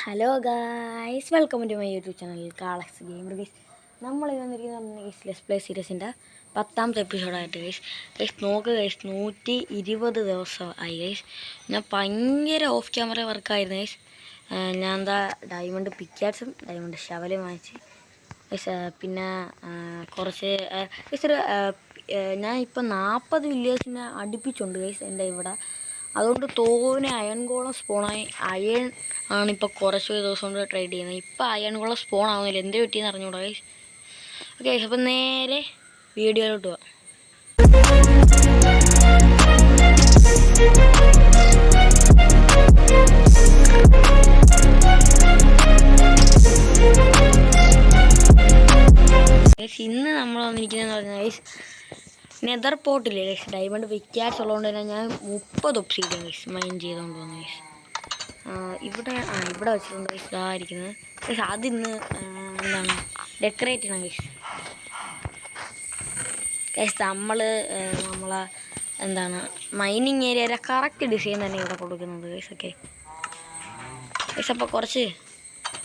Hello guys, welcome to my YouTube channel കാളക്സ് gamer guys. നമ്മൾ വന്നിരിക്കുന്നത് ഗൈസ് ലെസ് പ്ലേ സീരീസിൻ്റെ 10ാമത്തെ എപ്പിസോഡായിട്ട് ഗൈസ് നോക്ക് ഗൈസ്. 120 ദിവസം ആയി ഗൈസ്. ഞാൻ ഭയങ്കര ഓഫ് ക്യാമറ വർക്കായിരുന്നു ഗൈസ്. ഞാൻ എന്താ ഡയമണ്ട് പിക്കാസും ഡയമണ്ട് ഷവലും വാങ്ങിച്ച് ഗൈസ്. പിന്നെ കുറച്ച് ഗൈസ് ഞാൻ ഇപ്പം 40 വില്ലേഴ്സിനെ അടുപ്പിച്ചുണ്ട് ഗൈസ് എൻ്റെ ഇവിടെ. അതുകൊണ്ട് തോനെ അയൺ ഗോളം സ്പോണായി. അയൺ ആണിപ്പോൾ കുറച്ച് ദിവസം കൊണ്ട് ട്രൈഡ് ചെയ്യുന്നത്. ഇപ്പം അയൺ ഗോളം സ്പോൺ ആവുന്നില്ല, എന്ത് പറ്റിയെന്ന് അറിഞ്ഞൂടാ ഗൈസ്. ഓക്കെ, അപ്പം നേരെ വീഡിയോയിലോട്ട് പോവാം. ഇന്ന് നമ്മൾ വന്നിരിക്കുന്നതെന്ന് പറഞ്ഞാൽ ഗൈസ് നെതർ പോർട്ടില്ലേ ഗൈസ്. ഡയമണ്ട് വിക്കാറ്റ്സ് ഉള്ളതുകൊണ്ട് തന്നെ ഞാൻ 30 ഒപ്സീഡിയൻ ഗൈസ് മൈൻ ചെയ്തുകൊണ്ട് വന്നു ഗൈസ്. ഇവിടെ വെച്ചിട്ടുണ്ട് ഗൈസ്. ഇതായിരിക്കുന്നത് ഗൈസ്. അതിന്ന് എന്താണ് ഡെക്കറേറ്റ് ചെയ്യണം ഗൈസ്. ഗൈസ് നമ്മളെ എന്താണ് മൈനിങ് ഏരിയയിലെ കറക്റ്റ് ഡിസൈൻ തന്നെ ഇവിടെ കൊടുക്കുന്നത് ഗൈസ്. ഓക്കെ ഗൈസ്, അപ്പോൾ കുറച്ച്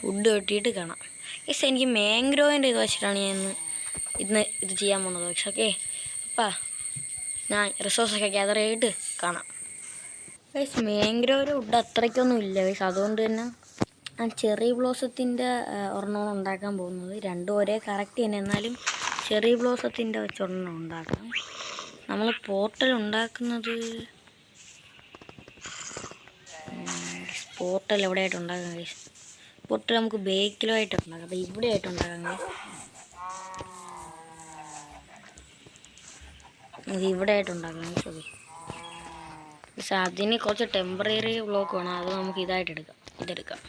വുഡ് വെട്ടിയിട്ട് കാണാം ഗൈസ്. എനിക്ക് മാംഗ്രോവിൻ്റെ ഇത് വെച്ചിട്ടാണ് ഞാൻ ഇന്ന് ഇത് ചെയ്യാൻ പോകുന്നത് ഗൈസ്. ഓക്കെ, അപ്പം ഞാൻ റിസോഴ്സൊക്കെ ഗ്യാദർ ചെയ്തിട്ട് കാണാം ഗൈസ്. മാംഗ്രോവിൻ്റെ വുഡ് അത്രയ്ക്കൊന്നും ഇല്ല ഗൈസ്. അതുകൊണ്ട് തന്നെ ഞാൻ ചെറി ബ്ലോസത്തിൻ്റെ ഒരെണ്ണമാണ് ഉണ്ടാക്കാൻ പോകുന്നത്. രണ്ടും ഒരേ കറക്റ്റ് തന്നെ, എന്നാലും ചെറി ബ്ലോസത്തിൻ്റെ വെച്ചൊരെണ്ണം ഉണ്ടാക്കാം. നമ്മൾ പോർട്ടൽ ഉണ്ടാക്കുന്നത് പോർട്ടൽ എവിടെയായിട്ട് ഉണ്ടാക്കാം ഗൈസ്. പോർട്ടൽ നമുക്ക് ബേക്കിലോ ആയിട്ട് ഉണ്ടാക്കാം. അപ്പോൾ ഇവിടെ ആയിട്ട് ഉണ്ടാക്കാം ഗൈസ്. ഇത് ഇവിടെ ആയിട്ട് ഉണ്ടാക്കാം ഗൈസ്. ഓക്കെ പക്ഷെ അതിന് കുറച്ച് ടെമ്പററി ബ്ലോക്ക് വേണം. അത് നമുക്ക് ഇതെടുക്കാം.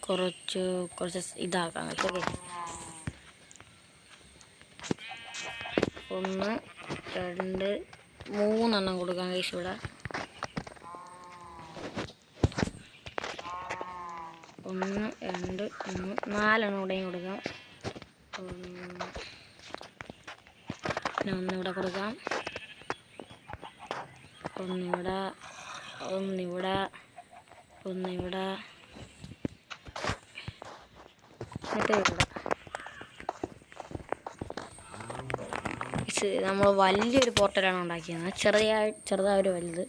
കുറച്ച് ഇതാക്കാം ഗൈസ്. ഓക്കെ, 1 2 3 കൊടുക്കാം ഗൈസ്. ഇവിടെ 1 2 3 4 ഇവിടെയും കൊടുക്കാം. പിന്നെ ഒന്നിവിടെ കൊടുക്കാം, ഒന്നിവിടെ എന്നിട്ട് ഇവിടെ. നമ്മൾ വലിയൊരു പോർട്ടലാണ് ഉണ്ടാക്കിയത്, ചെറുതായൊരു വലുത്.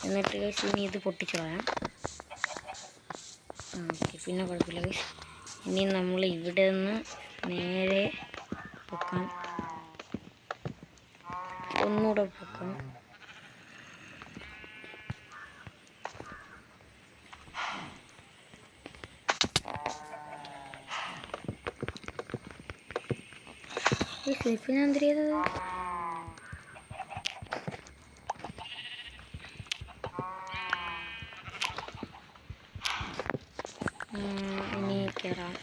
എന്നിട്ട് ഇനി ഇത് പൊട്ടിച്ചു കളയാം. ഓക്കെ, പിന്നെ കുഴപ്പമില്ല ഗൈസ്. ഇനി നമ്മൾ ഇവിടെ നിന്ന് നേരെ പൊക്കാം, ഒന്നുകൂടെ പൊക്കാം. ഇപ്പം ഞാൻ എന്ത് ചെയ്തത്? ഇനി കയറാം.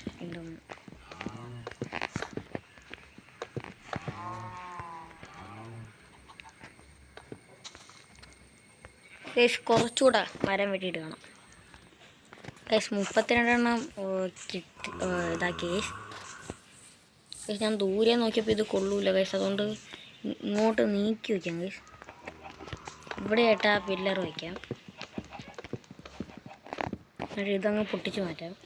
കുറച്ചുകൂടെ മരം വെട്ടിയിട്ട് കാണാം ഗൈസ്. 32 ഇതാക്കി ഗൈസ്. ഞാൻ ദൂരെ നോക്കിയപ്പോൾ ഇത് കൊള്ളൂല ഗൈസ്. അതുകൊണ്ട് ഇങ്ങോട്ട് നീക്കി വയ്ക്കാം ഗൈസ്. ഇവിടെ ആയിട്ട് ആ പില്ലർ വയ്ക്കാം. എന്നിട്ട് ഇതങ്ങ് പൊട്ടിച്ച് മാറ്റാം.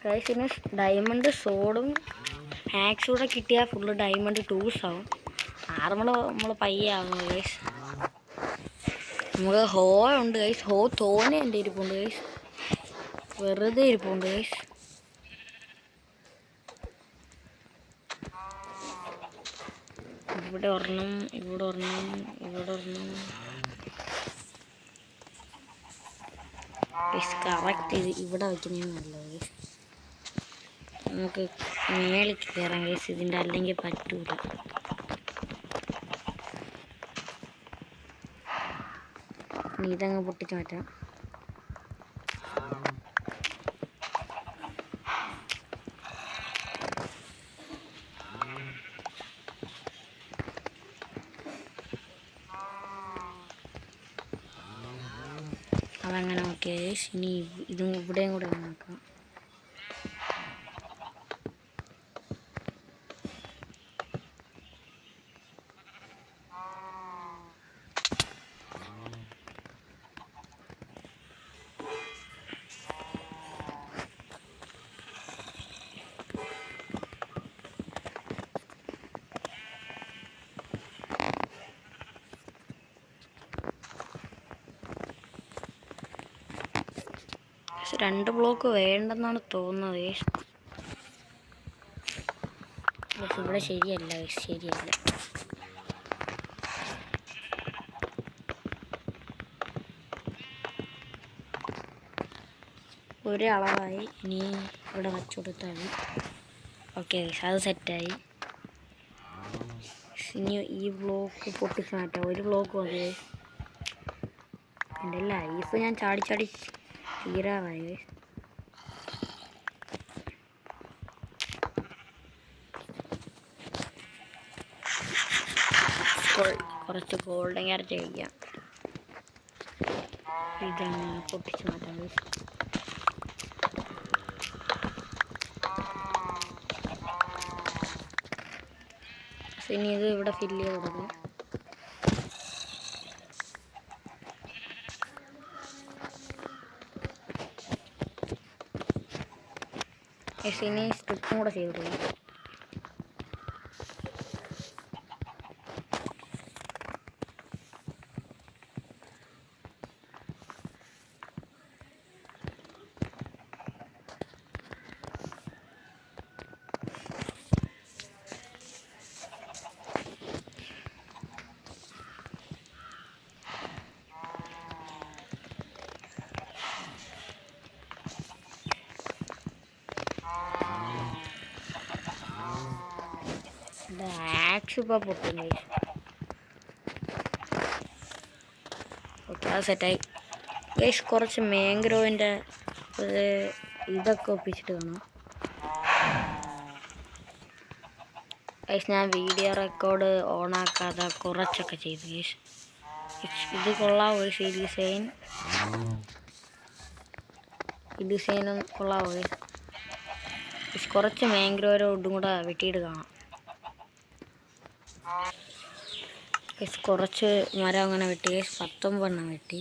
ഗൈസ്, ഇനി ഡയമണ്ട് സോഡും ആക്സും കൂടെ കിട്ടിയാൽ ഫുള്ള് ഡയമണ്ട് ടൂൾസ് ആവും. നമ്മൾ പയ്യെ ആവുന്നു ഗൈസ്. നമുക്ക് ഹോ ഉണ്ട് ഗൈസ്. ഹോ തോനെ എൻ്റെ ഇരിപ്പുണ്ട് ഗൈസ്, വെറുതെ ഇരിപ്പുണ്ട് ഗൈസ്. ഇവിടെ ഒരെണ്ണം ഗൈസ്. കറക്റ്റ് ഇവിടെ വയ്ക്കുന്നതാണ് നല്ലത് ഗൈസ്. നമുക്ക് മേളിൽ കയറാം ഗൈസ് ഇതിൻ്റെ, അല്ലെങ്കിൽ പറ്റൂല. ഇതങ്ങ് പൊട്ടിച്ച് മാറ്റാം. അതങ്ങനെ ഓക്കെ. ഇനി ഇതും ഇവിടെയും കൂടെ നോക്കാം. പക്ഷെ 2 ബ്ലോക്ക് വേണ്ടെന്നാണ് തോന്നുന്നത്. പക്ഷെ ഇവിടെ ശരിയല്ല. ഒരു അളവായി. ഇനി ഇവിടെ വച്ചു കൊടുത്താൽ ഓക്കെ. അത് സെറ്റായി. ഇനി ഈ ബ്ലോക്ക് പൊട്ടിച്ച് മാറ്റാം. ഒരു ബ്ലോക്ക് മതി. എൻ്റെ ലൈഫ് ഞാൻ ചാടി തീരാറായി. കുറച്ച് ഗോൾഡൻ ക്യാരറ്റ് കഴിക്കാം. ഇതാണ് പൊട്ടിച്ച് മാറ്റാം. ഇനി ഇത് ഇവിടെ ഫില്ല് ചെയ്ത് കൊടുക്കും. ഇനി സ്ട്രിപ്പും കൂടെ ചെയ്ത് കൊടുക്കും. ആക്സ് ഇപ്പോൾ പൊട്ടുന്നു. ഓക്കെ, അത് സെറ്റായി. ഗൈസ് കുറച്ച് മാംഗ്രോവിൻ്റെ ഇതൊക്കെ ഒപ്പിച്ചിട്ട് കാണാം. ഗൈസ് ഞാൻ വീഡിയോ റെക്കോർഡ് ഓണാക്കാതെ കുറച്ചൊക്കെ ചെയ്തു ഗൈസ്. ഇത് കൊള്ളാവോ ഗൈസ്? ഈ ഡിസൈനും കൊള്ളാവോ ഗൈസ്? കുറച്ച് മാംഗ്രോവിൻ്റെ കൂടെ വെട്ടിയിട്ട് കാണാം. കുറച്ച് മരം അങ്ങനെ വെട്ടി. 19 വെട്ടി.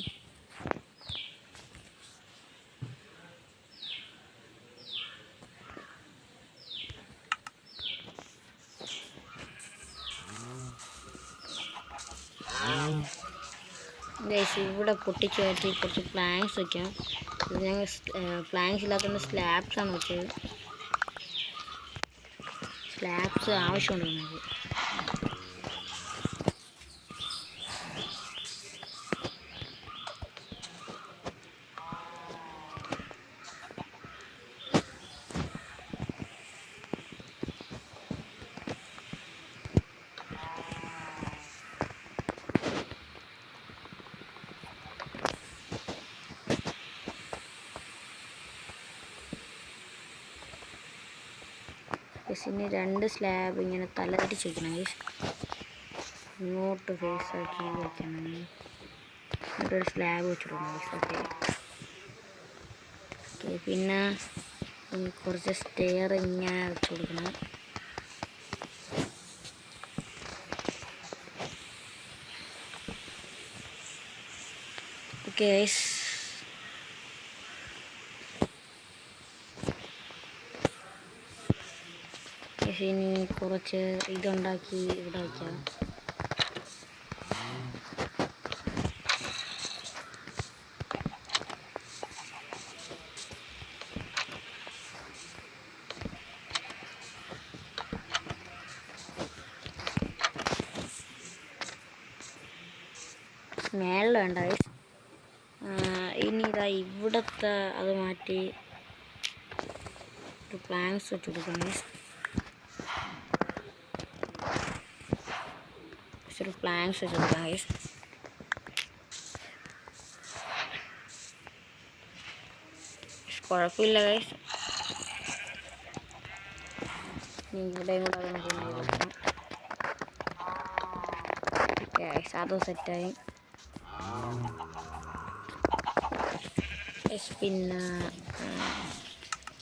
ഇവിടെ പൊട്ടിച്ച് കയറ്റി കുറച്ച് പ്ലാങ്ക്സ് വയ്ക്കാം. ഇത് ഞങ്ങൾ പ്ലാങ്ക്സ് ഇല്ലാത്തതുകൊണ്ട് സ്ലാബ്സാണ് വെച്ചത്. സ്ലാബ്സ് ആവശ്യമുണ്ട് നമുക്ക്. ഇനി 2 സ്ലാബ് ഇങ്ങനെ തലതിരിച്ച് വയ്ക്കണം. ഇങ്ങോട്ട് ഫേസ് ആക്കി വയ്ക്കണം. എന്നിട്ടൊരു സ്ലാബ് വെച്ചിട്ടുണ്ട്. ഓക്കെ, പിന്നെ കുറച്ച് സ്റ്റെയർ ഇങ്ങനെ വെച്ച് കൊടുക്കണം. ഓക്കെ ഗൈസ്, ഇനി കുറച്ച് ഇതുണ്ടാക്കി ഇവിടെ വയ്ക്കാം. മേളിൽ വേണ്ട ഗൈസ്. ഇനി ഇതാ ഇവിടത്തെ അത് മാറ്റി ഒരു പ്ലാങ്ക്സ് വെച്ച് കൊടുക്കണം ഗൈസ്. ഒരു പ്ലാങ്ക്സ് വെച്ച് കൊടുക്കാം ഗൈസ്. കുഴപ്പമില്ല ഗൈസ്. ഇവിടെയും കൂടെ അത് നോക്കാം. ഗൈസ് അതും സെറ്റായി. പിന്നെ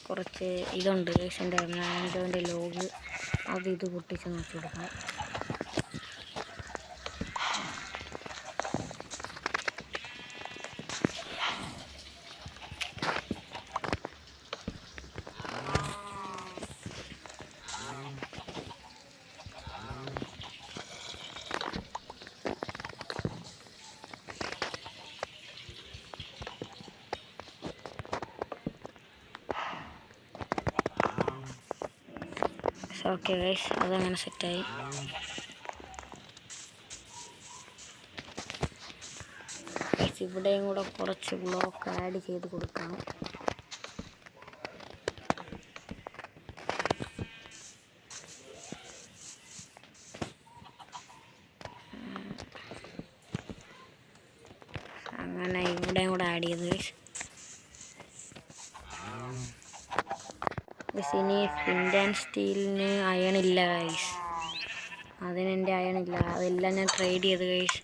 കുറച്ച് ഇതുണ്ട് എൻ്റെ മാൻഡോൻ്റെ ലോഗ് അത് ഇത് പൊട്ടിച്ച് നോക്കി കൊടുക്കാം. ഓക്കെ ഗൈസ്, അതങ്ങനെ സെറ്റായി. ഇവിടെയും കൂടെ കുറച്ച് ബ്ലോക്ക് ആഡ് ചെയ്ത് കൊടുക്കാം. അങ്ങനെ ഇവിടെയും കൂടെ ആഡ് ചെയ്ത് ഗൈസ്. ഇനി ഫ്ലിന്റ് ആൻഡ് സ്റ്റീലിന് അയണില്ല ഗൈസ്, അതിനെൻ്റെ അയണില്ല. അതെല്ലാം ഞാൻ ട്രേഡ് ചെയ്ത് ഗൈസ്.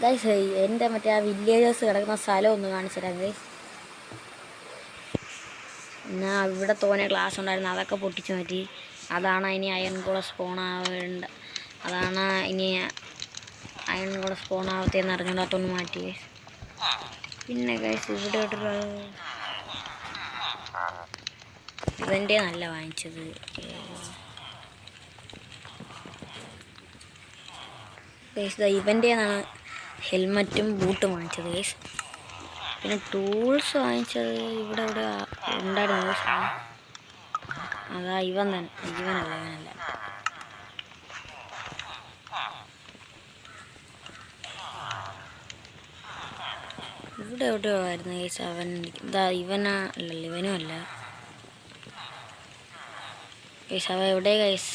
ഗൈസ് എൻ്റെ മറ്റേ ആ വില്ലേജേഴ്സ് കിടക്കുന്ന സ്ഥലം ഒന്ന് കാണിച്ചു തരാം ഗൈസ്. എന്നാൽ ഇവിടെ തോനെ ഗ്ലാസ് ഉണ്ടായിരുന്നു, അതൊക്കെ പൊട്ടിച്ച് മാറ്റി. അതാണ് ഇനി അയൺ കൂടെ സ്പോൺ ആവേണ്ട, അതാണ് ഇനി അയൺ കൂടെ സ്പോൺ ആവത്തേന്ന് അറിഞ്ഞോണ്ടാത്തൊന്ന് മാറ്റി. പിന്നെ ഗൈസ് ഇവിടെ ഇവൻ്റെ നല്ല വാങ്ങിച്ചത്. ഗൈസ് ഇവൻ്റെന്നാണ് ഹെൽമറ്റും ബൂട്ടും വാങ്ങിച്ചത് ഗൈസ്. പിന്നെ ടൂൾസ് വാങ്ങിച്ചത് ഇവിടെ ഉണ്ടായിരുന്നു ഗൈസ്. അതാ ഇവനല്ല. ഇവിടെ എവിടെയോ ആയിരുന്നു ഗൈസ്. ഇവനും അല്ല ഗൈസ്. അവ എവിടെ ഗൈസ്?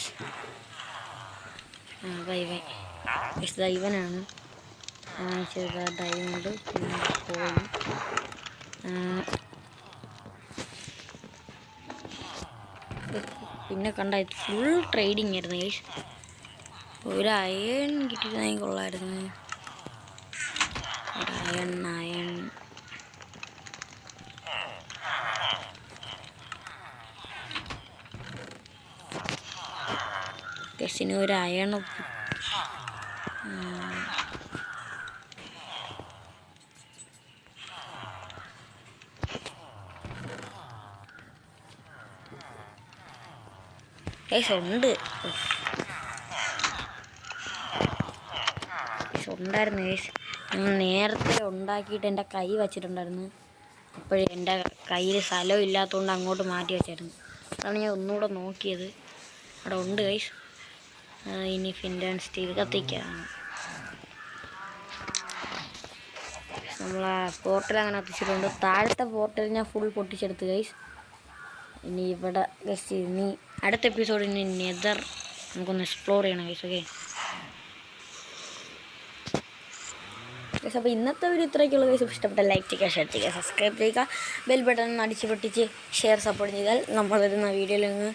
ഇവനാണ് വാങ്ങിച്ചത്. ഡയമണ്ട് പിന്നെ കോഴി. പിന്നെ കണ്ട ഫുൾ ട്രേഡിങ് ആയിരുന്നു ഗൈസ്. ഒരു അയൺ കിട്ടിയിരുന്നെങ്കിൽ കൊള്ളായിരുന്നു. അയൺ ഗൈസിന് ഒരു അയൺ ഉണ്ട് ഉണ്ടായിരുന്നു ഗൈസ്. ഞാൻ നേരത്തെ ഉണ്ടാക്കിയിട്ട് എൻ്റെ കൈ വച്ചിട്ടുണ്ടായിരുന്നു. അപ്പോഴേ എൻ്റെ കയ്യിൽ സ്ഥലം ഇല്ലാത്തതുകൊണ്ട് അങ്ങോട്ട് മാറ്റി വെച്ചായിരുന്നു. അതാണ് ഞാൻ ഒന്നുകൂടെ നോക്കിയത്. അവിടെ ഉണ്ട് ഗൈസ്. ഇനി ഫ്ലിന്റ് ആൻഡ് സ്റ്റീൽ കത്തിക്കാം. നമ്മൾ ആ പോർട്ടൽ അങ്ങനെ കത്തിച്ചിട്ടുണ്ട്. താഴത്തെ പോർട്ടൽ ഞാൻ ഫുൾ പൊട്ടിച്ചെടുത്ത് ഗൈസ്. ഇനി ഇവിടെ ഗൈസ് ഇനി അടുത്ത എപ്പിസോഡിൽ ഇനി നെതർ നമുക്കൊന്ന് എക്സ്പ്ലോർ ചെയ്യണം ഗൈസ്. ഓക്കെ ഗൈസ്, അപ്പോൾ ഇന്നത്തെ വീഡിയോ ഇത്രയൊക്കെയുള്ള ഗൈസ്. ഇഷ്ടപ്പെട്ട ലൈക്ക് ചെയ്യുക, ഷെയർ ചെയ്യുക, സബ്സ്ക്രൈബ് ചെയ്യുക, ബെൽ ബട്ടൺ അടിച്ച് പൊട്ടിച്ച് ഷെയർ സപ്പോർട്ട് ചെയ്താൽ നമ്മൾ വരുന്ന വീഡിയോയിൽ നിന്ന്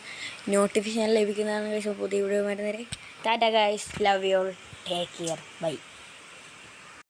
നോട്ടിഫിക്കേഷൻ ലഭിക്കുന്നതാണ് ഗൈസ്. പുതിയ വീഡിയോ വരുന്നവരെ tata guys, love you all, take care, by.